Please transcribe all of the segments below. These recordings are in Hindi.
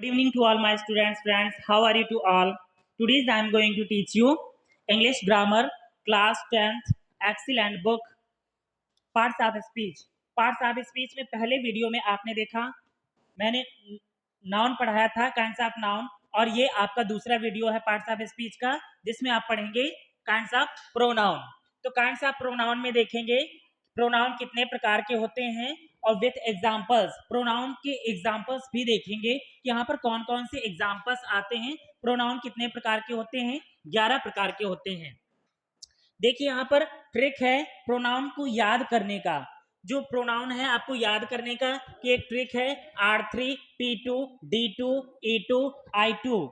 Good evening to all my students, friends. How are you to all? Today I am going to teach you English grammar, class 10th, excellent book, parts of speech. Parts of speech में पहले वीडियो में आपने देखा मैंने नाउन पढ़ाया था, काइंड्स ऑफ नाउन, और ये आपका दूसरा वीडियो है पार्ट्स ऑफ स्पीच का, जिसमें आप पढ़ेंगे काइंड्स ऑफ प्रोनाउन। तो काइंड्स ऑफ प्रोनाउन में देखेंगे प्रोनाउन कितने प्रकार के होते हैं और विथ एग्जाम्पल्स, प्रोनाउन के एग्जाम्पल्स भी देखेंगे कि यहाँ पर कौन कौन से एग्जाम्पल्स आते हैं। प्रोनाउन कितने प्रकार के होते हैं? 11 प्रकार के होते हैं। देखिए यहाँ पर ट्रिक है प्रोनाउन को याद करने का। जो प्रोनाउन है आपको याद करने का कि एक ट्रिक है R3, P2, D2, E2, I2।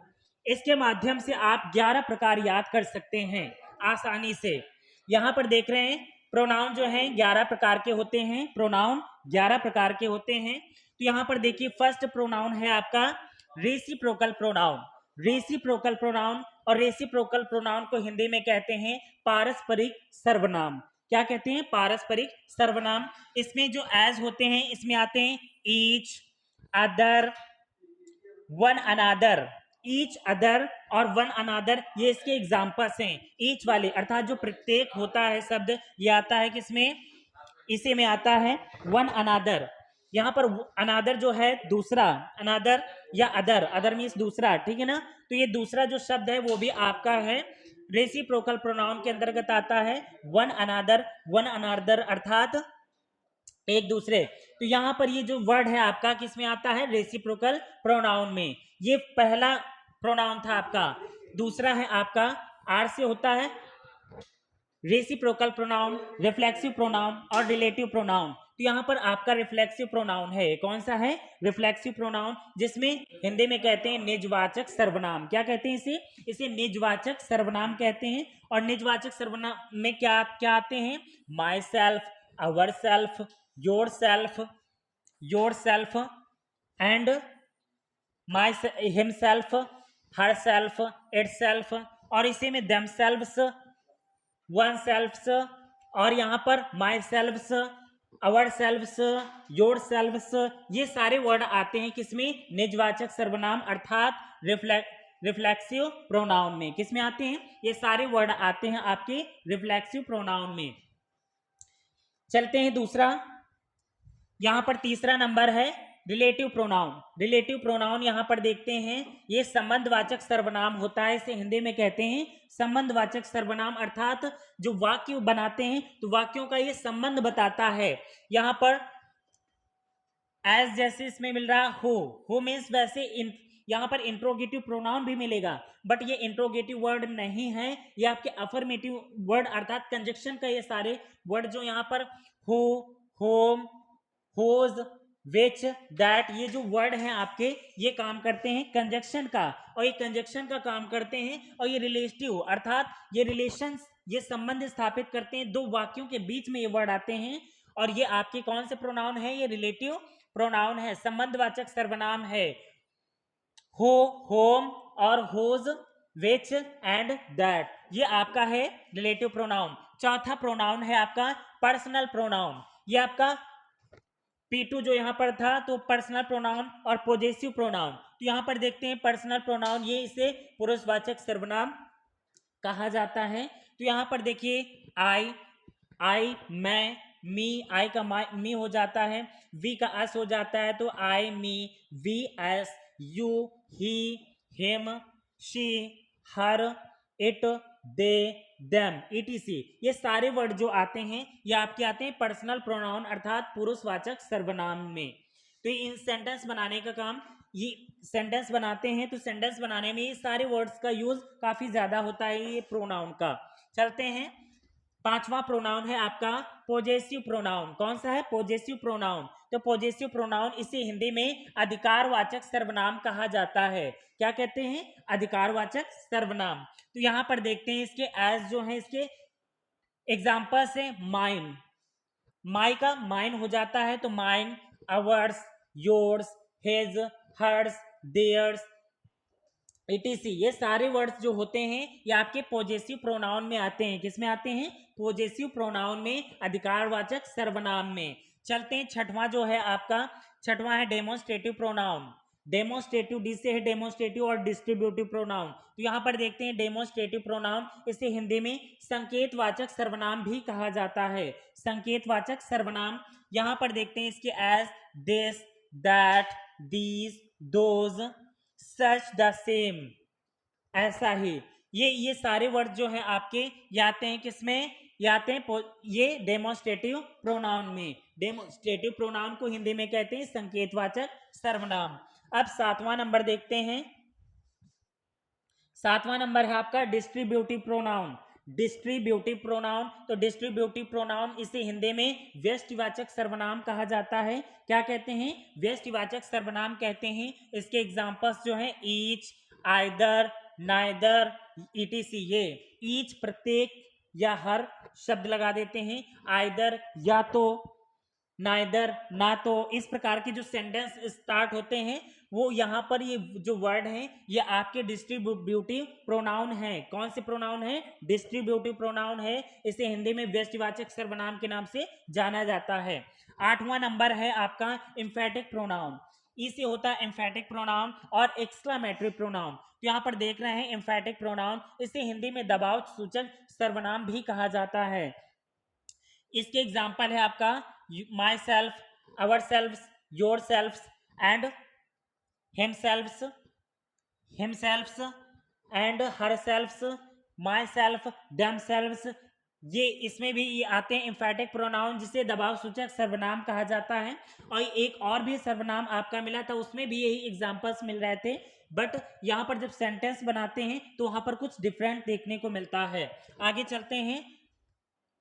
इसके माध्यम से आप 11 प्रकार याद कर सकते हैं आसानी से। यहाँ पर देख रहे हैं प्रोनाउन जो है 11 प्रकार के होते हैं। प्रोनाउन 11 प्रकार के होते हैं। तो यहाँ पर देखिए फर्स्ट प्रोनाउन है आपका रेसिप्रोकल प्रोनाउन। रेसिप्रोकल प्रोनाउन, और रेसिप्रोकल प्रोनाउन को हिंदी में कहते हैं पारस्परिक सर्वनाम। क्या कहते हैं? पारस्परिक सर्वनाम। इसमें जो एज होते हैं इसमें आते हैं each, other, one another. Each, other और वन अनादर ये इसके एग्जाम्पल्स हैं। ईच वाले अर्थात जो प्रत्येक होता है शब्द, ये आता है किसमें? इसी में आता है वन अनादर। यहाँ पर अनादर जो है दूसरा, अनादर या अदर, अदर मीन्स दूसरा, ठीक है ना। तो ये दूसरा जो शब्द है वो भी आपका है रेसिप्रोकल प्रोनाउन के अंतर्गत आता है। वन अनादर, वन अनादर अर्थात एक दूसरे। तो यहाँ पर ये जो वर्ड है आपका किसमें आता है? रेसिप्रोकल प्रोनाउन में। ये पहला प्रोनाउन था आपका। दूसरा है आपका आर से होता है रेसिप्रोकल प्रोनाउन, रिफ्लेक्सिव प्रोनाउन और रिलेटिव प्रोनाउन। तो यहाँ पर आपका रिफ्लेक्सिव प्रोनाउन है। कौन सा है? रिफ्लेक्सिव प्रोनाउन, जिसमें हिंदी में कहते हैं निजवाचक सर्वनाम। क्या कहते हैं इसे? इसे निजवाचक सर्वनाम कहते हैं। और निजवाचक सर्वनाम में क्या क्या आते हैं? My self, ourself, your self, yourself and my himself, her self, it self, और इसी में देम सेल्व्स, वन सेल्फ्स, और यहाँ पर my selves, our selves, your selves, ये सारे वर्ड आते हैं किसमें? निजवाचक सर्वनाम अर्थात रिफ्लेक्सिव प्रोनाउन में। किसमें आते हैं? ये सारे वर्ड आते हैं आपके रिफ्लेक्सिव प्रोनाउन में। चलते हैं दूसरा। यहाँ पर तीसरा नंबर है रिलेटिव प्रोनाउन। रिलेटिव प्रोनाउन यहाँ पर देखते हैं, ये संबंधवाचक सर्वनाम होता है। इसे हिंदी में कहते हैं संबंधवाचक सर्वनाम, अर्थात जो वाक्य बनाते हैं तो वाक्यों का ये संबंध बताता है। यहाँ पर एज जैसे इसमें मिल रहा हो मीन्स वैसे यहाँ पर इंट्रोगेटिव प्रोनाउन भी मिलेगा, बट ये इंट्रोगेटिव वर्ड नहीं है, ये आपके अफर्मेटिव वर्ड अर्थात कंजक्शन का ये सारे वर्ड जो यहाँ पर हो, होम, होज, विच, दैट, ये जो वर्ड हैं आपके, ये काम करते हैं कंजक्शन का, और ये कंजक्शन का काम करते हैं। और ये रिलेटिव अर्थात ये रिलेशन, ये संबंध स्थापित करते हैं। दो वाक्यों के बीच में ये वर्ड आते हैं, और ये आपके कौन से प्रोनाउन है? ये रिलेटिव प्रोनाउन है, संबंधवाचक सर्वनाम है। हो, होम और होज, विच एंड दैट, ये आपका है रिलेटिव प्रोनाउन। चौथा प्रोनाउन है आपका पर्सनल प्रोनाउन। ये आपका P2 जो यहाँ पर था तो पर्सनल प्रोनाउन और पोजेसिव प्रोनाउन। तो यहाँ पर देखते हैं पर्सनल प्रोनाउन, ये इसे पुरुषवाचक सर्वनाम कहा जाता है। तो यहाँ पर देखिए आई, मैं, मी, आई का मी हो जाता है, वी का अस हो जाता है, तो I, me, we, us, you, he, him, she, her, it, they, them, etc, ये सारे वर्ड जो आते हैं ये आपके आते हैं पर्सनल प्रोनाउन अर्थात पुरुषवाचक सर्वनाम में। तो इन सेंटेंस बनाने का काम, ये सेंटेंस बनाते हैं तो सेंटेंस बनाने में ये सारे वर्ड्स का यूज काफी ज्यादा होता है ये प्रोनाउन का। चलते हैं, पांचवा प्रोनाउन है आपका पोजेसिव प्रोनाउन। कौन सा है? Possessive pronoun. तो पोजेसिव प्रोनाउन इसे हिंदी में अधिकारवाचक सर्वनाम कहा जाता है। क्या कहते हैं? अधिकारवाचक सर्वनाम। तो यहां पर देखते हैं इसके एज जो है, इसके एग्जाम्पल्स है माइन, माई का माइन हो जाता है, तो mine, ours, yours, his, hers, theirs, etc, ये सारे वर्ड्स जो होते हैं ये आपके पोजेसिव प्रोनाउन में आते हैं। किसमें आते हैं? पोजेसिव प्रोनाउन में, अधिकारवाचक सर्वनाम में। चलते हैं छठवां जो है आपका, छठवां है डेमोन्स्ट्रेटिव प्रोनाउन। डेमोस्ट्रेटिव, डी से है डेमोस्ट्रेटिव और डिस्ट्रीब्यूटिव प्रोनाउन। तो यहाँ पर देखते हैं डेमोस्ट्रेटिव प्रोनाउन, इसे हिंदी में संकेतवाचक सर्वनाम भी कहा जाता है। संकेतवाचक सर्वनाम यहाँ पर देखते हैं इसके as, this, that, these, those, such, the same, ऐसा ही। ये सारे वर्ड जो है आपके ये आते हैं किसमें, ये आते हैं ये डेमोस्ट्रेटिव प्रोनाउन में। डेमोस्ट्रेटिव प्रोनाउन को हिंदी में कहते हैं संकेतवाचक सर्वनाम। अब 7वां नंबर देखते हैं। 7वां नंबर है आपका डिस्ट्रीब्यूटिव प्रोनाउन। डिस्ट्रीब्यूटिव प्रोनाउन, तो डिस्ट्रीब्यूटिव प्रोनाउन इसे हिंदी में व्यष्टिवाचक सर्वनाम कहा जाता है। क्या कहते हैं, व्यष्टिवाचक सर्वनाम कहते हैं। इसके एग्जांपल्स जो हैं ईच, आइदर, नाइदर, ईटीसी। ये ईच प्रत्येक या हर शब्द लगा देते हैं, आइदर या तो, नाइदर ना तो, इस प्रकार के जो सेंटेंस स्टार्ट होते हैं वो यहाँ पर ये जो वर्ड हैं ये आपके डिस्ट्रीब्यूटिव प्रोनाउन है। कौन से प्रोनाउन है, डिस्ट्रीब्यूटिव प्रोनाउन है। इसे हिंदी में व्यष्टिवाचक सर्वनाम के नाम से जाना जाता है। 8वां नंबर है आपका एम्फेटिक प्रोनाउन। इसे होता है एम्फेटिक प्रोनाउन और एक्सक्लामेटरी प्रोनाउन। तो यहाँ पर देख रहे हैं एम्फेटिक प्रोनाउन, इसे हिंदी में दबाव सूचक सर्वनाम भी कहा जाता है। इसके एग्जाम्पल है आपका myself, ourself, yourself and himselfs, himselfs and herselfs, myself, themselfs. ये इसमें भी ये आते हैं एम्फेटिक प्रोनाउन जिसे दबाव सूचक सर्वनाम कहा जाता है। और एक और भी सर्वनाम आपका मिला था, उसमें भी यही एग्जांपल्स मिल रहे थे, बट यहाँ पर जब सेंटेंस बनाते हैं तो वहाँ पर कुछ डिफरेंट देखने को मिलता है। आगे चलते हैं।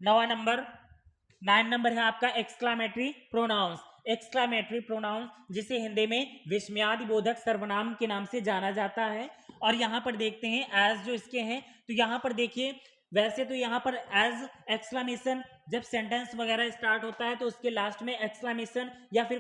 9 नंबर है आपका एक्सक्लामेटरी प्रोनाउंस। एक्सक्लामेटरी प्रोनाउंस जिसे हिंदी में विस्मयादि बोधक सर्वनाम के नाम से जाना जाता है। और यहाँ पर देखते हैं एज जो इसके हैं, तो यहाँ पर देखिए वैसे तो यहाँ पर एज एक्सक्लामेशन, जब सेंटेंस वगैरह स्टार्ट होता है तो उसके लास्ट में एक्सक्लामेशन या फिर